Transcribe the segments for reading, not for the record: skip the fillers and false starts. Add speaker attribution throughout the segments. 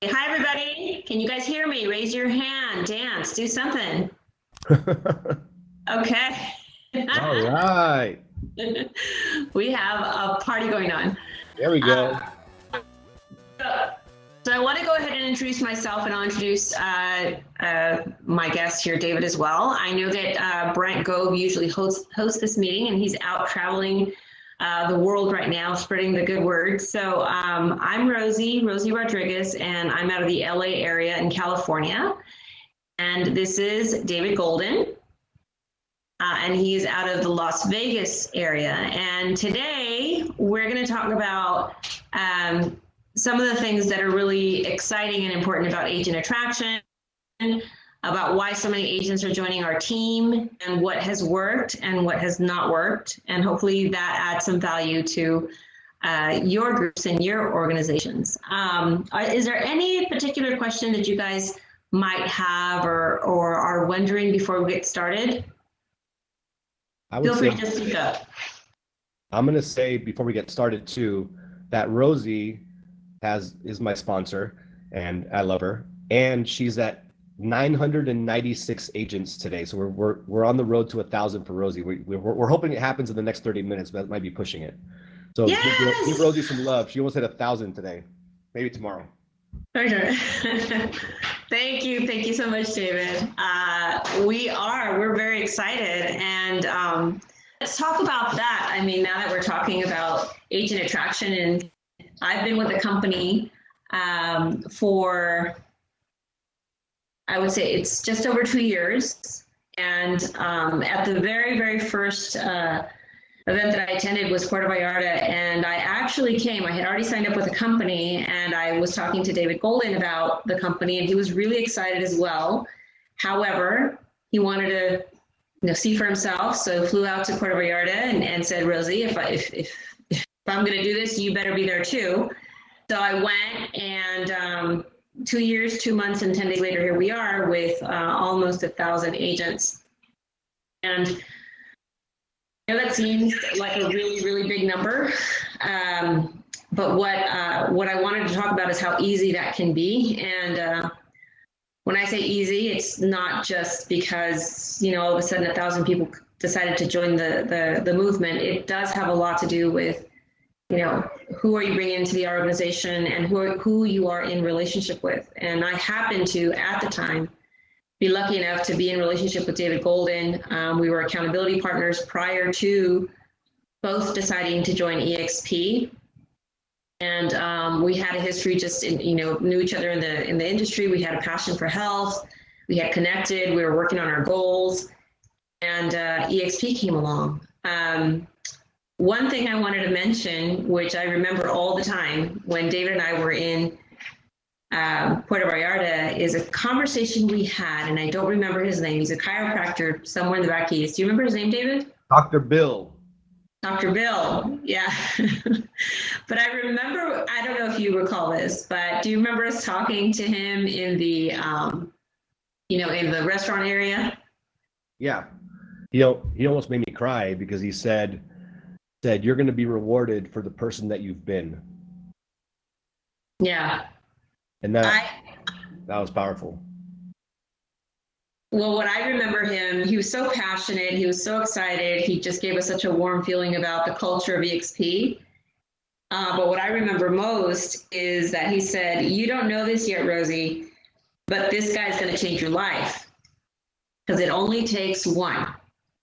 Speaker 1: Hi, everybody. Can you guys hear me? Raise your hand, dance, do something. Okay.
Speaker 2: All right.
Speaker 1: We have a party going on.
Speaker 2: There we
Speaker 1: Uh,
Speaker 2: go.
Speaker 1: so I want to go ahead and introduce myself, and I'll introduce my guest here, David, as well. I know that Brent Gove usually hosts this meeting, and he's out traveling the world right now, spreading the good word. So I'm Rosie Rodriguez, and I'm out of the LA area in California. And this is David Golden, and he's out of the Las Vegas area. And today we're going to talk about some of the things that are really exciting and important about agent attraction, about why so many agents are joining our team, and what has worked and what has not worked. And hopefully that adds some value to your groups and your organizations. Is there any particular question that you guys might have or are wondering before we get started? Feel free to speak up.
Speaker 2: I'm going to say before we get started too, that Rosie is my sponsor and I love her. And she's at 996 agents today. So we're on the road to 1,000 for Rosie. We're hoping it happens in the next 30 minutes, but that might be pushing it. So give Rosie some love. She almost hit 1,000 today. Maybe tomorrow.
Speaker 1: For sure. Thank you so much, David. We're very excited, and let's talk about that. I mean, now that we're talking about agent attraction, and I've been with the company for, I would say it's just over 2 years. And at the very first event that I attended was Puerto Vallarta, and I actually came. I had already signed up with a company, and I was talking to David Golden about the company, and he was really excited as well. However, he wanted to see for himself, so flew out to Puerto Vallarta and said, Rosie, if I'm going to do this, you better be there too. So I went, and 2 years, 2 months, and 10 days later, here we are with almost 1,000 agents. And that seems like a really big number, but what I wanted to talk about is how easy that can be. And when I say easy, it's not just because all of a sudden 1,000 people decided to join the movement. It does have a lot to do with who are you bringing into the organization and who you are in relationship with. And I happened to, at the time, be lucky enough to be in relationship with David Golden. We were accountability partners prior to both deciding to join EXP. And we had a history, just knew each other in the industry. We had a passion for health. We had connected. We were working on our goals, and EXP came along. One thing I wanted to mention, which I remember all the time when David and I were in Puerto Vallarta, is a conversation we had, and I don't remember his name. He's a chiropractor somewhere in the back east. Do you remember his name, David?
Speaker 2: Dr. Bill. Dr.
Speaker 1: Bill, yeah. But I remember, I don't know if you recall this, but do you remember us talking to him in the, in the restaurant area?
Speaker 2: Yeah. He almost made me cry because he said you're going to be rewarded for the person that you've been.
Speaker 1: Yeah.
Speaker 2: And that was powerful.
Speaker 1: Well, what I remember him, he was so passionate. He was so excited. He just gave us such a warm feeling about the culture of EXP. But what I remember most is that he said, you don't know this yet, Rosie, but this guy's going to change your life. Because it only takes one.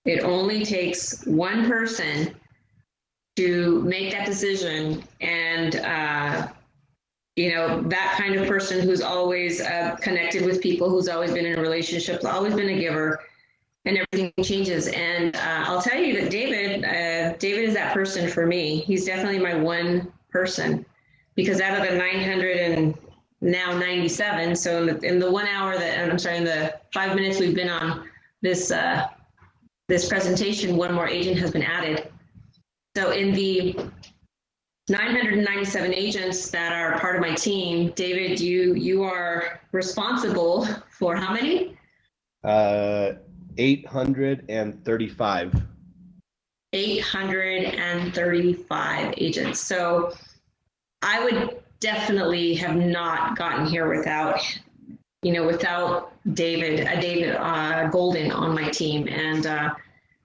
Speaker 1: It only takes one person to make that decision, and that kind of person who's always connected with people, who's always been in a relationship, always been a giver, and everything changes. And I'll tell you that David is that person for me. He's definitely my one person, because out of the 900 and now 97, so in the 1 hour in the 5 minutes we've been on this presentation, one more agent has been added. So in the 997 agents that are part of my team, David, you are responsible for how many?
Speaker 2: 835.
Speaker 1: 835 agents. So I would definitely have not gotten here without David Golden on my team. And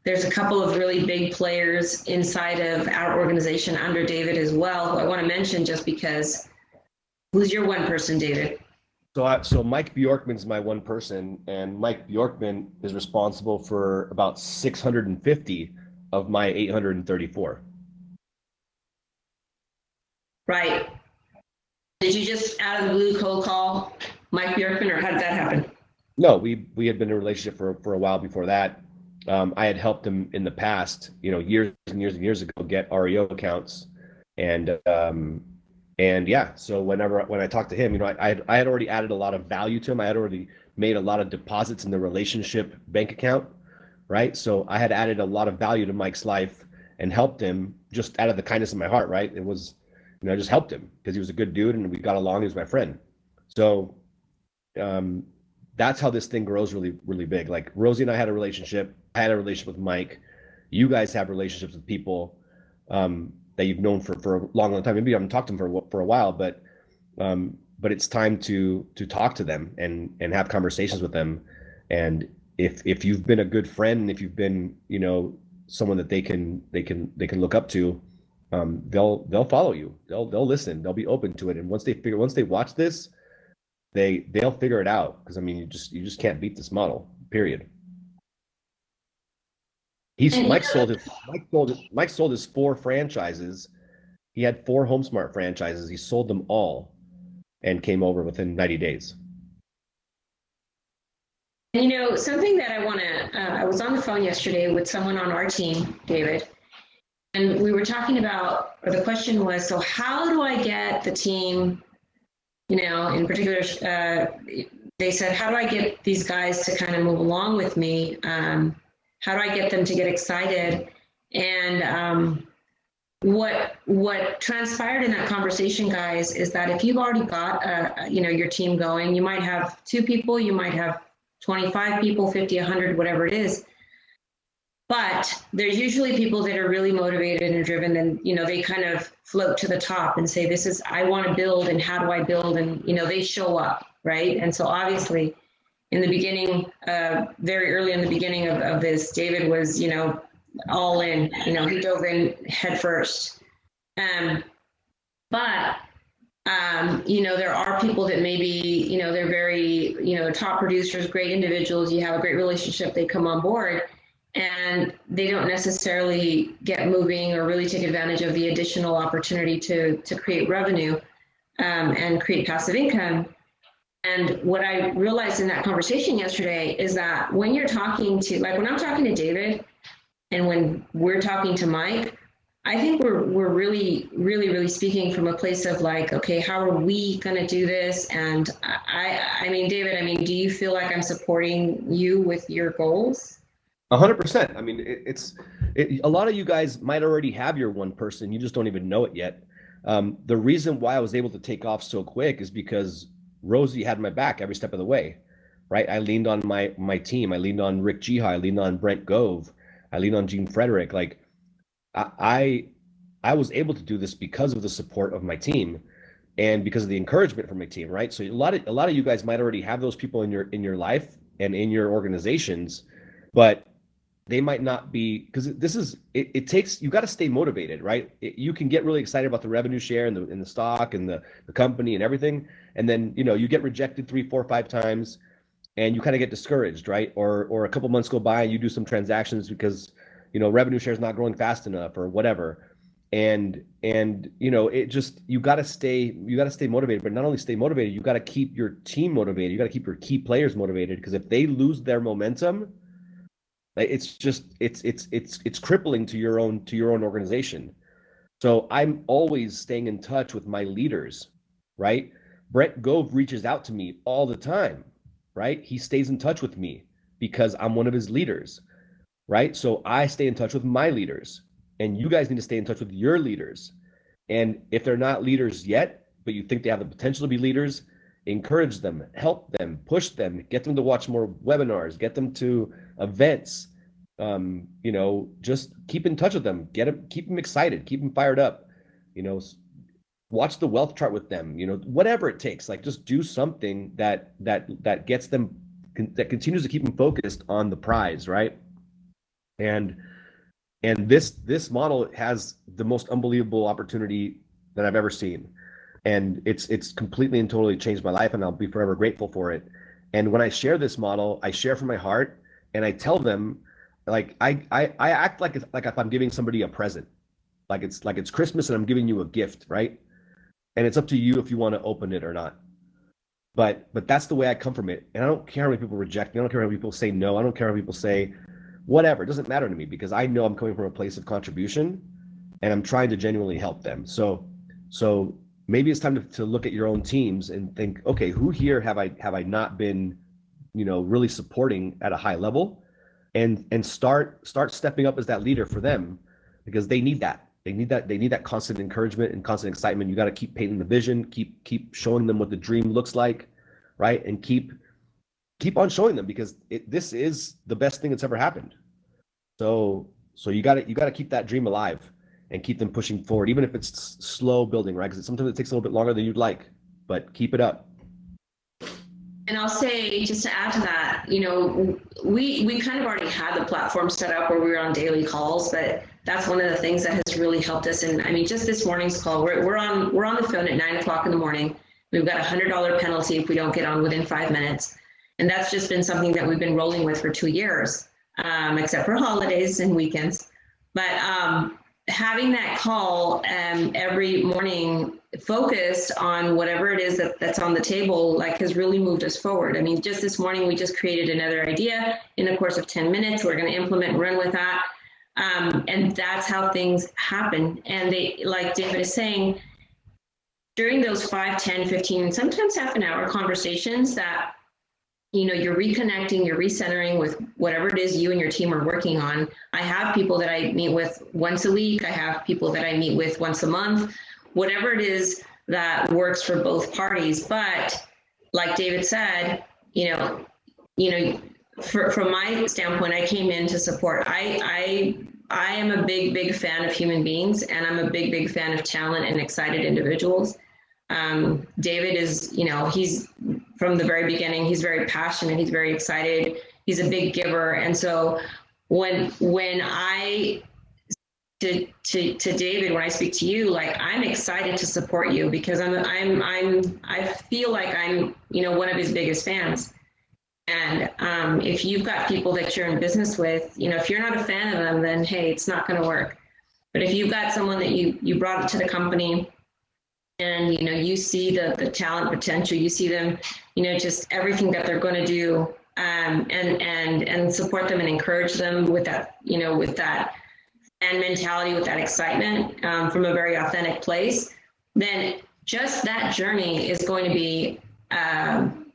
Speaker 1: there's a couple of really big players inside of our organization under David as well, who I want to mention just because. Who's your one person, David?
Speaker 2: So Mike Bjorkman's my one person, and Mike Bjorkman is responsible for about 650 of my 834.
Speaker 1: Right. Did you just out of the blue cold call Mike Bjorkman, or how did that happen?
Speaker 2: No, we had been in a relationship for a while before that. I had helped him in the past, years and years and years ago, get REO accounts, and yeah. So when I talked to him, I had already added a lot of value to him. I had already made a lot of deposits in the relationship bank account, right? So I had added a lot of value to Mike's life and helped him just out of the kindness of my heart, right? It was, I just helped him because he was a good dude and we got along. He was my friend. So that's how this thing grows really, really big. Like Rosie and I had a relationship. I had a relationship with Mike. You guys have relationships with people that you've known for a long, long time. Maybe you haven't talked to them for a while, but it's time to talk to them and have conversations with them. And if you've been a good friend, and if you've been, someone that they can look up to, they'll follow you. They'll listen. They'll be open to it. And once they watch this, they'll figure it out. Because you just can't beat this model. Period. Mike sold his 4 franchises. He had 4 HomeSmart franchises. He sold them all and came over within 90 days.
Speaker 1: Something that I was on the phone yesterday with someone on our team, David, and we were talking about, or the question was, so how do I get the team, in particular, they said, how do I get these guys to kind of move along with me? How do I get them to get excited? And what transpired in that conversation, guys, is that if you've already got your team going, you might have 2 people, you might have 25 people, 50, 100, whatever it is. But there's usually people that are really motivated and driven, and they kind of float to the top and say, "This is I want to build, and how do I build?" And they show up, right? And so obviously, in the beginning, very early in the beginning of this, David was all in. He dove in head first. But there are people that maybe they're very top producers, great individuals. You have a great relationship, they come on board, and they don't necessarily get moving or really take advantage of the additional opportunity to create revenue and create passive income. And what I realized in that conversation yesterday is that when you're talking to, like when I'm talking to David and when we're talking to Mike, I think we're really, really, really speaking from a place of like, okay, how are we going to do this? And I mean, David, do you feel like I'm supporting you with your goals?
Speaker 2: 100%. A lot of you guys might already have your one person. You just don't even know it yet. The reason why I was able to take off so quick is because Rosie had my back every step of the way, right? I leaned on my team. I leaned on Rick Jiha. I leaned on Brent Gove. I leaned on Gene Frederick. Like I was able to do this because of the support of my team and because of the encouragement from my team, right? So a lot of you guys might already have those people in your life and in your organizations, but they might not be, because it takes, you got to stay motivated, right? You can get really excited about the revenue share and the stock and the company and everything, and then you get rejected 3, 4, 5 times, and you kind of get discouraged, right? Or a couple months go by and you do some transactions because revenue share is not growing fast enough or whatever, and it just, you got to stay motivated. But not only stay motivated, you got to keep your team motivated. You got to keep your key players motivated, because if they lose their momentum, it's crippling to your own organization. So I'm always staying in touch with my leaders, right? Brent Gove reaches out to me all the time, right? He stays in touch with me because I'm one of his leaders, right? So I stay in touch with my leaders, and you guys need to stay in touch with your leaders. And if they're not leaders yet, but you think they have the potential to be leaders, encourage them, help them, push them, get them to watch more webinars, get them to events, just keep in touch with them, keep them excited, keep them fired up. watch the wealth chart with them, you know, whatever it takes. Like just do something that gets them, that continues to keep them focused on the prize, right? And this model has the most unbelievable opportunity that I've ever seen. And it's completely and totally changed my life, and I'll be forever grateful for it. And when I share this model, I share from my heart, and I tell them, like I act like if I'm giving somebody a present, like it's Christmas and I'm giving you a gift, right? And it's up to you if you want to open it or not. But that's the way I come from it, and I don't care how many people reject me. I don't care how many people say no. I don't care how many people say whatever. It doesn't matter to me because I know I'm coming from a place of contribution, and I'm trying to genuinely help them. So maybe it's time to look at your own teams and think, okay, who here have I not been, you know, really supporting at a high level, and start stepping up as that leader for them, because they need that. They need that constant encouragement and constant excitement. You got to keep painting the vision, keep showing them what the dream looks like, right? And keep on showing them, because this is the best thing that's ever happened. So you got to keep that dream alive and keep them pushing forward, even if it's slow building, right? Because sometimes it takes a little bit longer than you'd like, but keep it up.
Speaker 1: And I'll say, just to add to that, you know, we kind of already had the platform set up where we were on daily calls, but that's one of the things that has really helped us. And I mean, just this morning's call, we're on the phone at 9 o'clock in the morning. We've got $100 penalty if we don't get on within 5 minutes. And that's just been something that we've been rolling with for 2 years, except for holidays and weekends. But having that call every morning focused on whatever it is that's on the table, like, has really moved us forward. I mean, just this morning, we just created another idea in the course of 10 minutes. We're going to implement and run with that. And that's how things happen. And they, like David is saying, during those 5, 10, 15, sometimes half an hour conversations that, you know, you're reconnecting, you're recentering with whatever it is you and your team are working on. I have people that I meet with once a week. I have people that I meet with once a month, whatever it is that works for both parties. But like David said, from my standpoint, I came in to support. I am a big fan of human beings, and I'm a big fan of talent and excited individuals. David is, you know, he's from the very beginning, he's very passionate, he's very excited, he's a big giver. And so when I to David, when I speak to you, like, I'm excited to support you, because I feel like I'm, you know, one of his biggest fans. And if you've got people that you're in business with, you know, if you're not a fan of them, then hey, it's not going to work. But if you've got someone that you brought into the company, and you know, you see the talent potential, you see them, you know, just everything that they're going to do, and support them and encourage them with that, you know, with that fan mentality, with that excitement, from a very authentic place, then just that journey is going to be,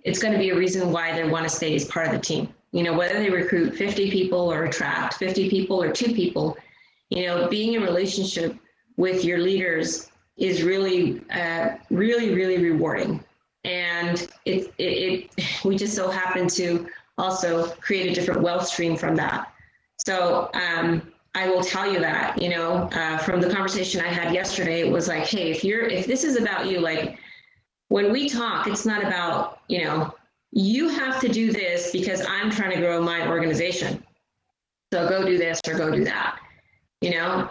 Speaker 1: it's going to be a reason why they want to stay as part of the team. You know, whether they recruit 50 people or attract 50 people or 2 people, you know, being in relationship with your leaders is really, really rewarding. And we just so happen to also create a different wealth stream from that. So I will tell you that, you know, from the conversation I had yesterday, it was like, hey, if this is about you, like, when we talk, it's not about, you know, you have to do this because I'm trying to grow my organization. So go do this or go do that. You know,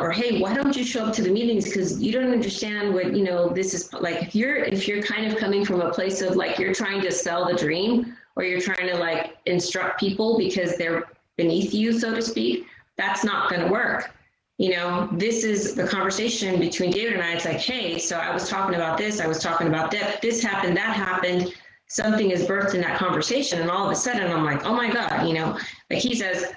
Speaker 1: or hey, why don't you show up to the meetings, because you don't understand what, you know, this is like. If you're kind of coming from a place of like, you're trying to sell the dream, or you're trying to like instruct people because they're beneath you, so to speak, that's not going to work. You know, this is the conversation between David and I. It's like, hey, so I was talking about this, I was talking about that, this happened, that happened, something is birthed in that conversation, and all of a sudden I'm like, oh my God, you know, like he says,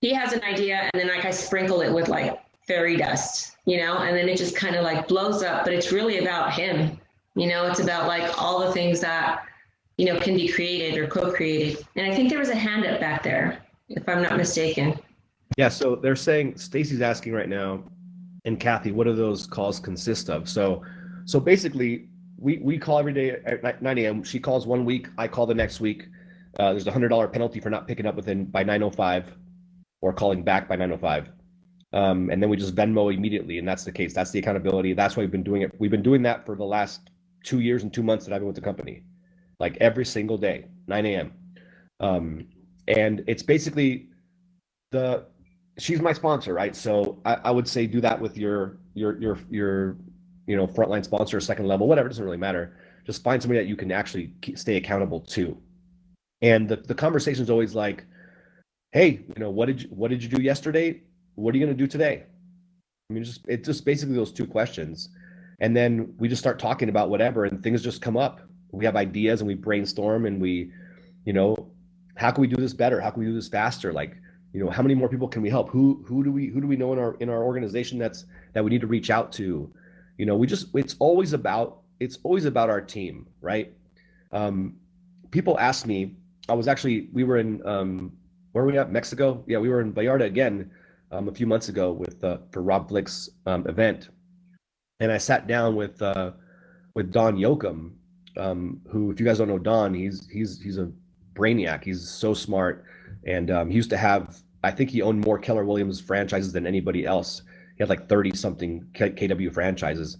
Speaker 1: he has an idea, and then like I sprinkle it with like fairy dust, you know, and then it just kind of like blows up. But it's really about him, you know, it's about like all the things that, you know, can be created or co-created. And I think there was a hand up back there, if I'm not mistaken.
Speaker 2: Yeah, so they're saying, Stacy's asking right now, and Kathy, what do those calls consist of? So basically, we call every day at 9 a.m. She calls one week, I call the next week. There's a $100 penalty for not picking up by 9:05. Or calling back by 9:05. And then we just Venmo immediately. And that's the case. That's the accountability. That's why we've been doing it. We've been doing that for the last 2 years and 2 months that I've been with the company, like every single day, 9 a.m. And it's basically she's my sponsor, right? So I would say do that with your frontline sponsor, second level, whatever. It doesn't really matter. Just find somebody that you can actually stay accountable to. And the conversation is always like, hey, what did you do yesterday? What are you going to do today? I mean, it's just basically those two questions. And then we just start talking about whatever, and things just come up. We have ideas and we brainstorm, and we, how can we do this better? How can we do this faster? Like, how many more people can we help? Who do we know in our organization that we need to reach out to? It's always about our team, right? People ask me, we were in, where were we at? Mexico? Yeah, we were in Vallarta again a few months ago for Rob Flick's event. And I sat down with Don Yoakum, who, if you guys don't know Don, he's a brainiac. He's so smart. And he used to have, I think he owned more Keller Williams franchises than anybody else. He had like 30 something KW franchises.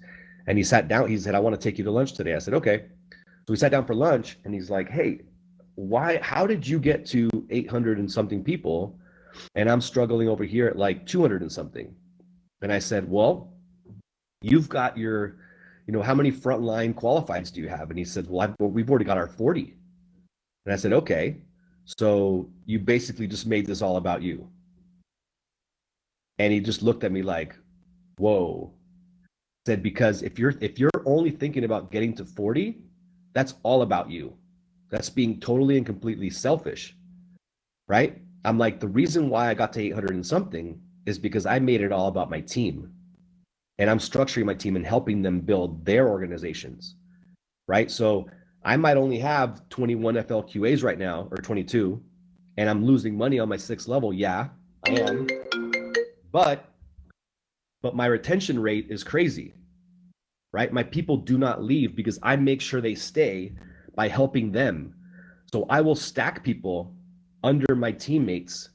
Speaker 2: And he sat down, he said, I want to take you to lunch today. I said, okay. So we sat down for lunch, and he's like, hey, how did you get to 800 and something people? And I'm struggling over here at like 200 and something. And I said, well, you've got your, how many frontline qualifieds do you have? And he said, well, we've already got our 40. And I said, okay, so you basically just made this all about you. And he just looked at me like, whoa. Said, because if you're only thinking about getting to 40, that's all about you. That's being totally and completely selfish, right? I'm like, the reason why I got to 800 and something is because I made it all about my team. And I'm structuring my team and helping them build their organizations, right? So I might only have 21 FLQAs right now, or 22, and I'm losing money on my 6th level. Yeah, I am. But my retention rate is crazy, right? My people do not leave because I make sure they stay by helping them. So I will stack people under my teammates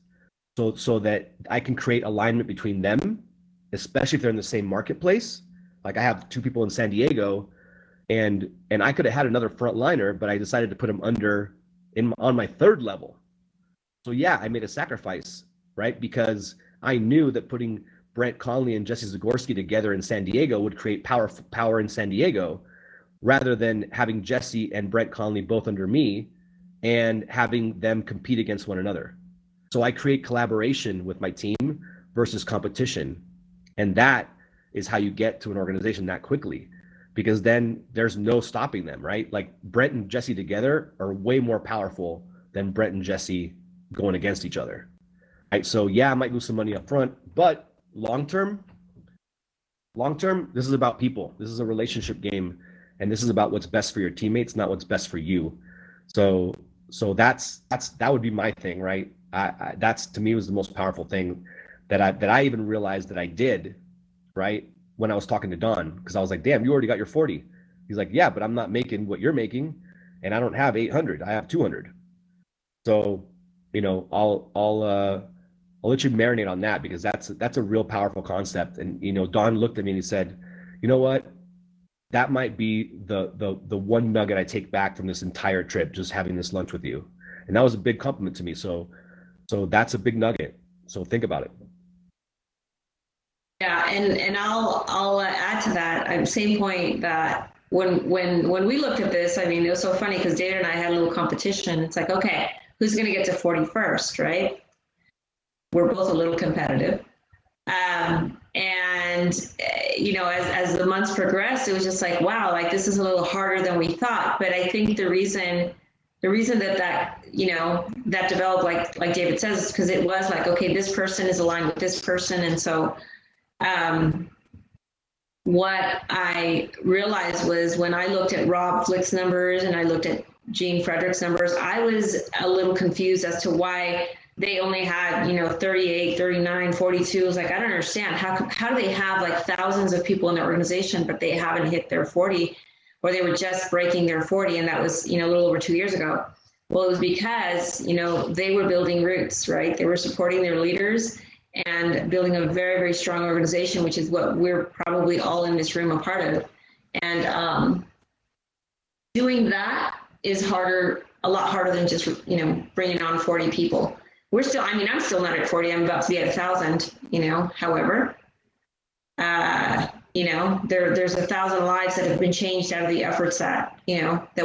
Speaker 2: so that I can create alignment between them, especially if they're in the same marketplace. Like, I have 2 people in San Diego, and I could have had another frontliner, but I decided to put him on my 3rd level. So yeah, I made a sacrifice, right? Because I knew that putting Brent Conley and Jesse Zagorski together in San Diego would create power in San Diego, rather than having Jesse and Brent Conley both under me and having them compete against one another. So I create collaboration with my team versus competition. And that is how you get to an organization that quickly, because then there's no stopping them, right? Like, Brent and Jesse together are way more powerful than Brent and Jesse going against each other. Right? So yeah, I might lose some money up front, but long term, this is about people. This is a relationship game, and this is about what's best for your teammates, not what's best for you. So that would be my thing, right? That's, to me, was the most powerful thing that I even realized that I did, right? When I was talking to Don, because I was like, damn, you already got your 40. He's like, yeah, but I'm not making what you're making, and I don't have 800. I have 200. So, I'll let you marinate on that, because that's a real powerful concept. And Don looked at me and he said, you know what? That might be the one nugget I take back from this entire trip, just having this lunch with you. And that was a big compliment to me. So that's a big nugget. So think about it.
Speaker 1: Yeah, and I'll add to that. Same point, that when we looked at this, I mean, it was so funny because David and I had a little competition. It's like, okay, who's going to get to 40 first, right? We're both a little competitive. And as the months progressed, it was just like, wow, like, this is a little harder than we thought. But I think the reason that developed, like David says, is because it was like, okay, this person is aligned with this person. And so what I realized was, when I looked at Rob Flick's numbers and I looked at Gene Frederick's numbers, I was a little confused as to why they only had, 38, 39, 42. I was like, I don't understand. How do they have like thousands of people in their organization, but they haven't hit their 40, or they were just breaking their 40? And that was, a little over 2 years ago. Well, it was because, they were building roots, right? They were supporting their leaders, and building a very, very strong organization, which is what we're probably all in this room a part of. And doing that is harder, a lot harder than just, bringing on 40 people. I'm still not at 40. I'm about to be at 1,000, however, there's 1,000 lives that have been changed out of the efforts that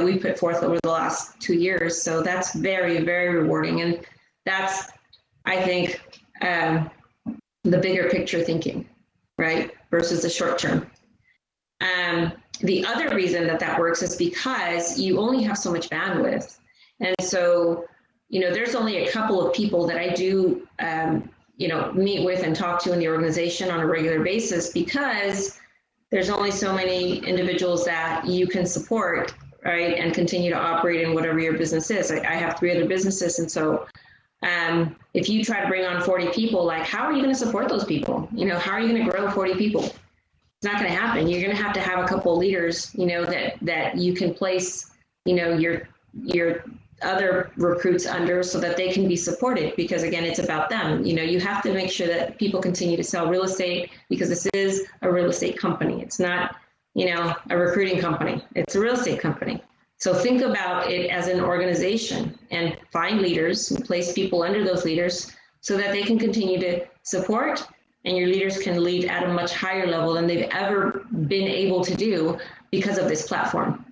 Speaker 1: we put forth over the last 2 years. So that's very, very rewarding. And that's, I think, the bigger picture thinking, right? Versus the short term. The other reason that works is because you only have so much bandwidth. And so, there's only a couple of people that I do, meet with and talk to in the organization on a regular basis, because there's only so many individuals that you can support, right? And continue to operate in whatever your business is. I have 3 other businesses. And so if you try to bring on 40 people, how are you going to support those people? How are you going to grow 40 people? It's not going to happen. You're going to have a couple of leaders, that you can place, your other recruits under, so that they can be supported, because again, it's about them. You have to make sure that people continue to sell real estate, because this is a real estate company. It's not, a recruiting company. It's a real estate company. So think about it as an organization, and find leaders and place people under those leaders so that they can continue to support, and your leaders can lead at a much higher level than they've ever been able to do because of this platform.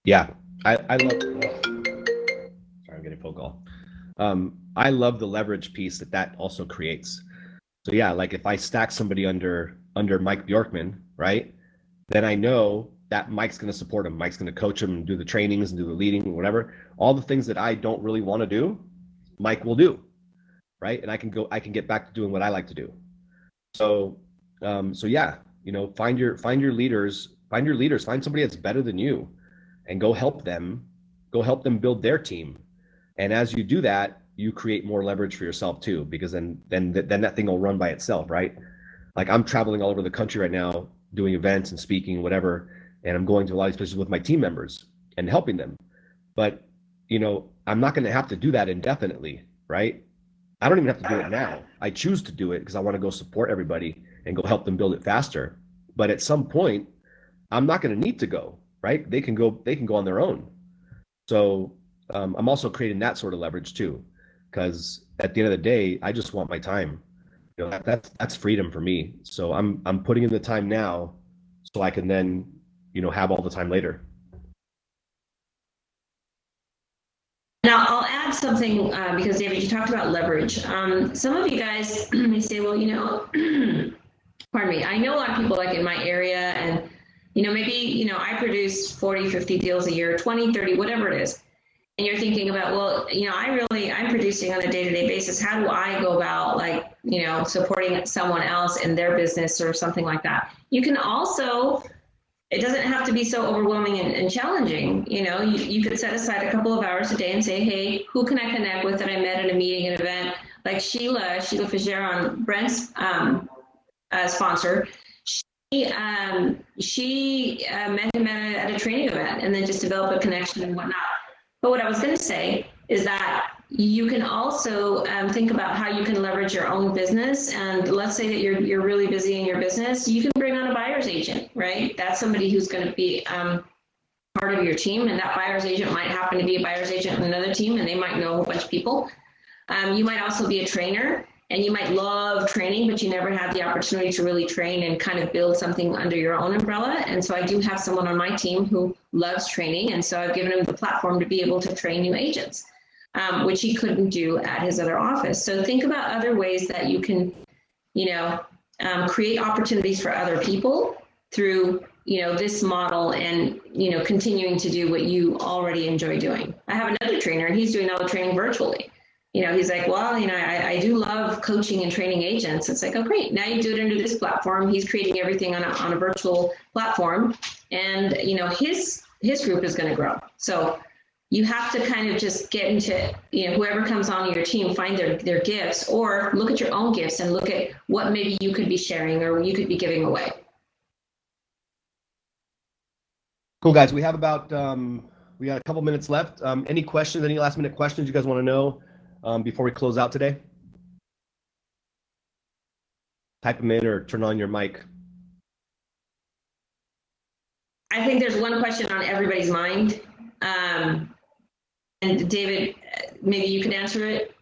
Speaker 2: Yeah, I love, sorry, I'm getting a phone call. I love the leverage piece that also creates. So yeah, if I stack somebody under Mike Bjorkman, right? Then I know that Mike's going to support him. Mike's going to coach him and do the trainings and do the leading, whatever. All the things that I don't really want to do, Mike will do, right? And I can get back to doing what I like to do. So yeah, find your leaders, find somebody that's better than you, and go help them build their team. And as you do that, you create more leverage for yourself too, because then that thing will run by itself, right? I'm traveling all over the country right now, doing events and speaking, whatever. And I'm going to a lot of these places with my team members and helping them. But, I'm not going to have to do that indefinitely, right? I don't even have to do it now. I choose to do it because I want to go support everybody and go help them build it faster. But at some point, I'm not going to need to go, right? They can go on their own. So I'm also creating that sort of leverage too, because at the end of the day, I just want my time. That's freedom for me. So I'm putting in the time now so I can then, have all the time later.
Speaker 1: Now, I'll add something because, David, you talked about leverage. Some of you guys may say, well, pardon me, I know a lot of people in my area, and, maybe, I produce 40, 50 deals a year, 20, 30, whatever it is. And you're thinking about, well, I'm producing on a day-to-day basis. How do I go about supporting someone else in their business or something like that? You can also, it doesn't have to be so overwhelming and challenging. You could set aside a couple of hours a day and say, hey, who can I connect with that I met at a meeting, an event? Like Sheila Figeron, Brent's sponsor. She met him at a training event, and then just developed a connection and whatnot. But what I was going to say is that you can also think about how you can leverage your own business. And let's say that you're really busy in your business, you can bring on a buyer's agent, right? That's somebody who's going to be part of your team, and that buyer's agent might happen to be a buyer's agent on another team, and they might know a whole bunch of people. You might also be a trainer, and you might love training, but you never had the opportunity to really train and kind of build something under your own umbrella. And so I do have someone on my team who loves training. And so I've given him the platform to be able to train new agents, which he couldn't do at his other office. So think about other ways that you can, create opportunities for other people through, this model, and, continuing to do what you already enjoy doing. I have another trainer, and he's doing all the training virtually. He's like, well, I do love coaching and training agents. It's like, oh, great. Now you do it under this platform. He's creating everything on a virtual platform, and, his group is going to grow. So you have to kind of just get into, whoever comes on your team, find their gifts, or look at your own gifts and look at what maybe you could be sharing or you could be giving away.
Speaker 2: Cool, guys. We have we got a couple minutes left. Any questions, any last minute questions you guys want to know before we close out today? type them in or turn on your mic.
Speaker 1: I think there's one question on everybody's mind. And David, maybe you can answer it.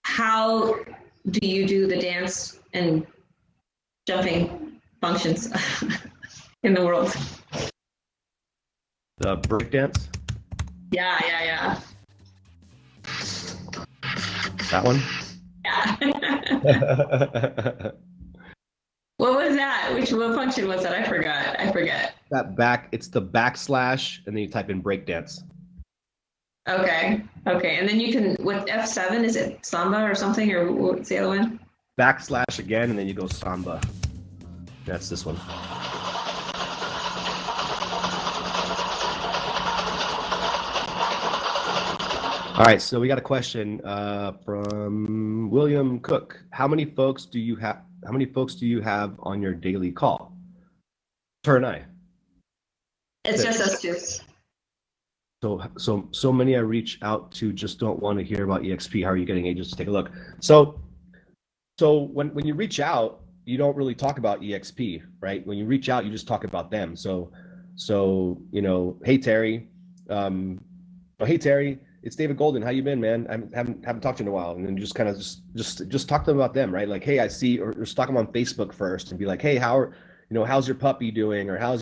Speaker 1: How do you do the dance and jumping functions in the world?
Speaker 2: The break dance?
Speaker 1: Yeah.
Speaker 2: That one?
Speaker 1: Yeah. What was that? What function was that? I forget.
Speaker 2: It's the backslash, and then you type in break dance.
Speaker 1: Okay. And then you can, with F7, is it samba or something, or what's the other one?
Speaker 2: Backslash again, and then you go samba. That's this one. All right, so we got a question from William Cook. How many folks do you have on your daily call? Her and I.
Speaker 1: It's just us two.
Speaker 2: So many I reach out to just don't want to hear about EXP. How are you getting agents to take a look? So when you reach out, you don't really talk about EXP, right? When you reach out, you just talk about them. So hey Terry, hey Terry, it's David Golden. How you been, man? I haven't talked to you in a while. And then you just kind of just talk to them about them, right? Like, hey, I see, or stalk them on Facebook first and be like, hey, how's your puppy doing, or how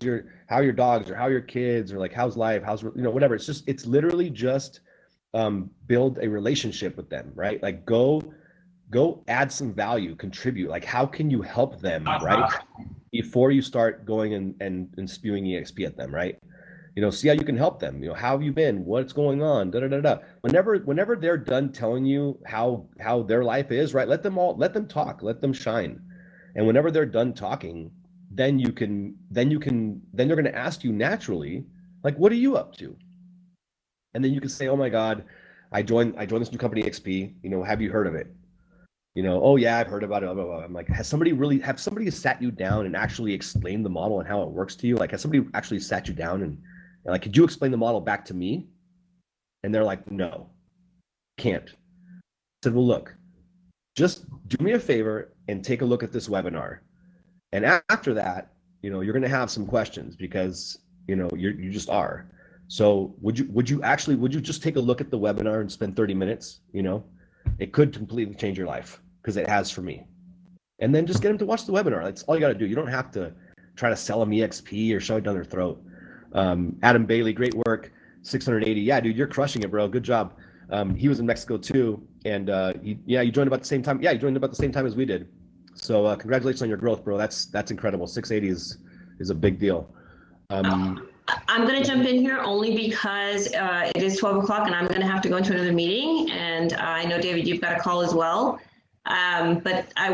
Speaker 2: are your dogs, or how are your kids, or like how's life, whatever. It's literally just build a relationship with them, right? Like go add some value, contribute. Like how can you help them, right? Before you start going and spewing EXP at them, right? See how you can help them. How have you been? What's going on? Whenever they're done telling you how their life is, right? Let them talk, let them shine. And whenever they're done talking, then they're going to ask you naturally, like, what are you up to? And then you can say, oh my God, I joined this new company XP. Have you heard of it? Oh yeah, I've heard about it. Blah, blah, blah. I'm like, have somebody sat you down and actually explained the model and how it works to you? Like, has somebody actually sat you down and like, could you explain the model back to me? And they're like, no, can't. I said, well, look, just do me a favor and take a look at this webinar. And after that, you're going to have some questions because, you just are. So would you just take a look at the webinar and spend 30 minutes? It could completely change your life, because it has for me. And then just get them to watch the webinar. That's all you got to do. You don't have to try to sell them EXP or shove it down their throat. Adam Bailey, great work. 680. Yeah, dude, you're crushing it, bro. Good job. He was in Mexico too. And you joined about the same time. Yeah, you joined about the same time as we did. So congratulations on your growth, bro. That's incredible. 680 is a big deal.
Speaker 1: I'm going to jump in here only because it is 12 o'clock and I'm going to have to go into another meeting. And I know, David, you've got a call as well. But I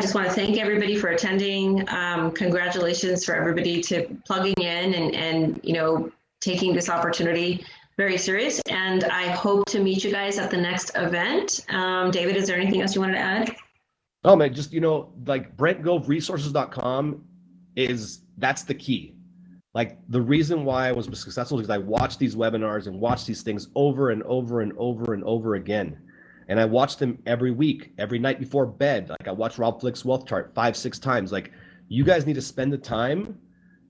Speaker 1: just want to thank everybody for attending. Congratulations for everybody to plugging in and taking this opportunity very serious. And I hope to meet you guys at the next event. David, is there anything else you wanted to add?
Speaker 2: Oh man, just like BrentGoveResources.com that's the key. Like the reason why I was successful is because I watched these webinars and watched these things over and over and over and over again. And I watched them every week, every night before bed. Like I watched Rob Flick's wealth chart 5-6 times. Like you guys need to spend the time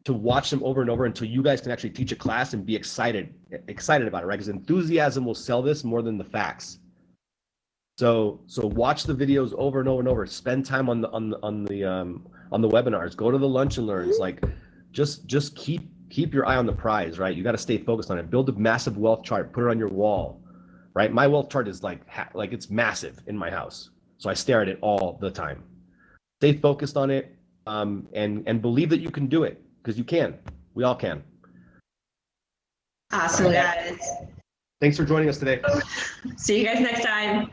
Speaker 2: to watch them over and over until you guys can actually teach a class and be excited about it, right? Because enthusiasm will sell this more than the facts. So watch the videos over and over and over. Spend time on the webinars. Go to the lunch and learns. Like just keep your eye on the prize, right? You got to stay focused on it. Build a massive wealth chart. Put it on your wall, right? My wealth chart is like it's massive in my house, so I stare at it all the time. Stay focused on it, and believe that you can do it, because you can. We all can.
Speaker 1: Awesome, guys.
Speaker 2: Thanks for joining us today.
Speaker 1: See you guys next time.